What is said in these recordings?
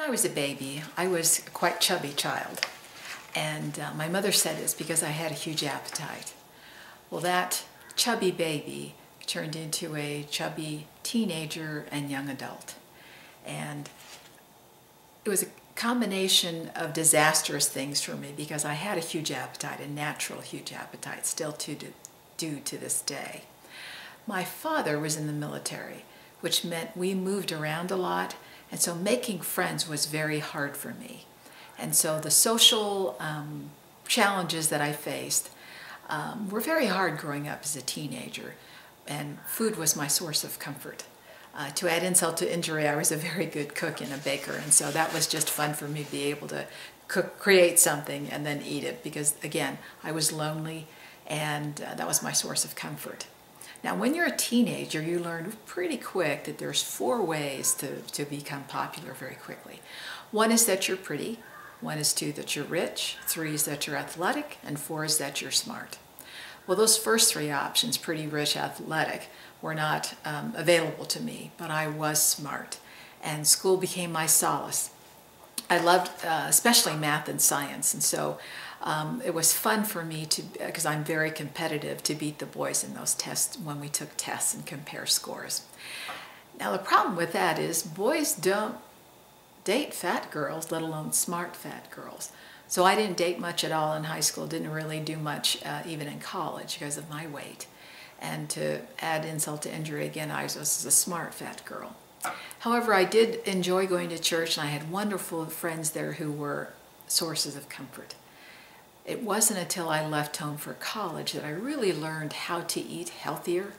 When I was a baby, I was a quite chubby child, and my mother said it's because I had a huge appetite. Well, that chubby baby turned into a chubby teenager and young adult, and it was a combination of disastrous things for me because I had a huge appetite, a natural huge appetite, still do to this day. My father was in the military, which meant we moved around a lot, and so making friends was very hard for me. And so the social challenges that I faced were very hard growing up as a teenager, and food was my source of comfort. To add insult to injury, I was a very good cook and a baker, and so that was just fun for me to be able to create something and then eat it because, again, I was lonely, and that was my source of comfort. Now, when you're a teenager, you learn pretty quick that there's 4 ways to become popular very quickly. 1 is that you're pretty, 1 is 2 that you're rich, 3 is that you're athletic, and 4 is that you're smart. Well, those first 3 options, pretty, rich, athletic, were not available to me, but I was smart, and school became my solace. I loved especially math and science, and so it was fun for me because I'm very competitive, to beat the boys in those tests when we took tests and compare scores. Now the problem with that is boys don't date fat girls, let alone smart fat girls. So I didn't date much at all in high school, didn't really do much even in college because of my weight. And to add insult to injury again, I was a smart fat girl. However, I did enjoy going to church, and I had wonderful friends there who were sources of comfort. It wasn't until I left home for college that I really learned how to eat healthier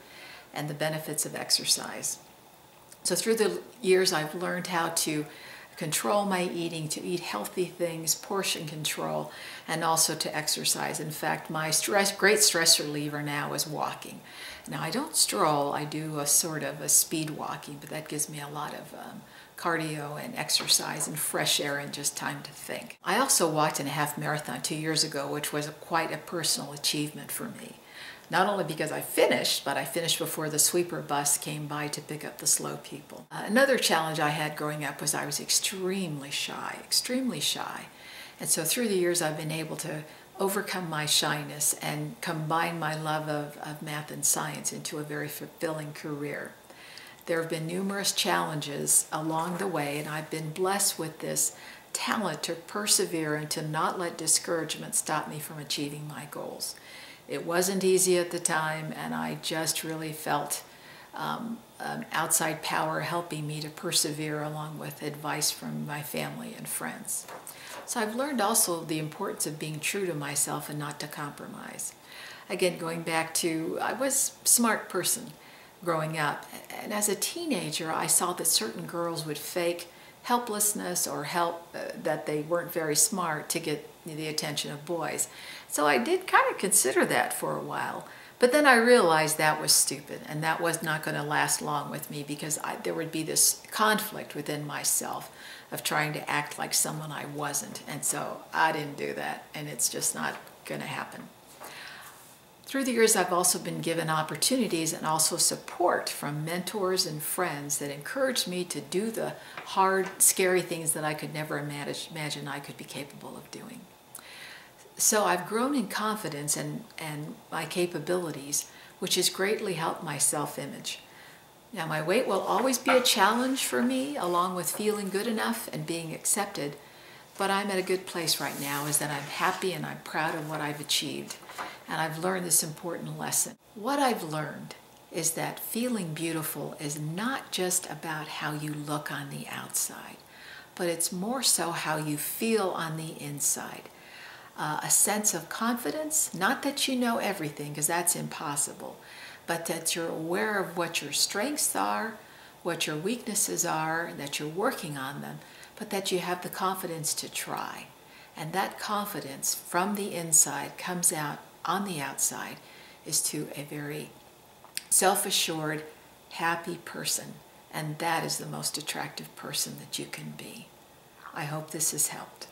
and the benefits of exercise. So through the years, I've learned how to control my eating, to eat healthy things, portion control, and also to exercise. In fact, my great stress reliever now is walking. Now, I don't stroll, I do a sort of a speed walking, but that gives me a lot of cardio and exercise and fresh air and just time to think. I also walked in a half marathon 2 years ago, which was quite a personal achievement for me. Not only because I finished, but I finished before the sweeper bus came by to pick up the slow people. Another challenge I had growing up was I was extremely shy. And so through the years I've been able to overcome my shyness and combine my love of math and science into a very fulfilling career. There have been numerous challenges along the way, and I've been blessed with this talent to persevere and to not let discouragement stop me from achieving my goals. It wasn't easy at the time, and I just really felt outside power helping me to persevere, along with advice from my family and friends. So I've learned also the importance of being true to myself and not to compromise. Again, going back to, I was a smart person growing up, and as a teenager I saw that certain girls would fake helplessness or help that they weren't very smart to get the attention of boys. So I did kind of consider that for a while, but then I realized that was stupid, and that was not going to last long with me because there would be this conflict within myself of trying to act like someone I wasn't, and so I didn't do that, and it's just not going to happen. Through the years, I've also been given opportunities and also support from mentors and friends that encouraged me to do the hard, scary things that I could never imagine I could be capable of doing. So I've grown in confidence and my capabilities, which has greatly helped my self-image. Now, my weight will always be a challenge for me, along with feeling good enough and being accepted, but I'm at a good place right now, is that I'm happy and I'm proud of what I've achieved. And I've learned this important lesson. What I've learned is that feeling beautiful is not just about how you look on the outside, but it's more so how you feel on the inside. A sense of confidence, not that you know everything, because that's impossible, but that you're aware of what your strengths are, what your weaknesses are, that you're working on them, but that you have the confidence to try. And that confidence from the inside comes out on the outside is to a very self-assured, happy person. And that is the most attractive person that you can be. I hope this has helped.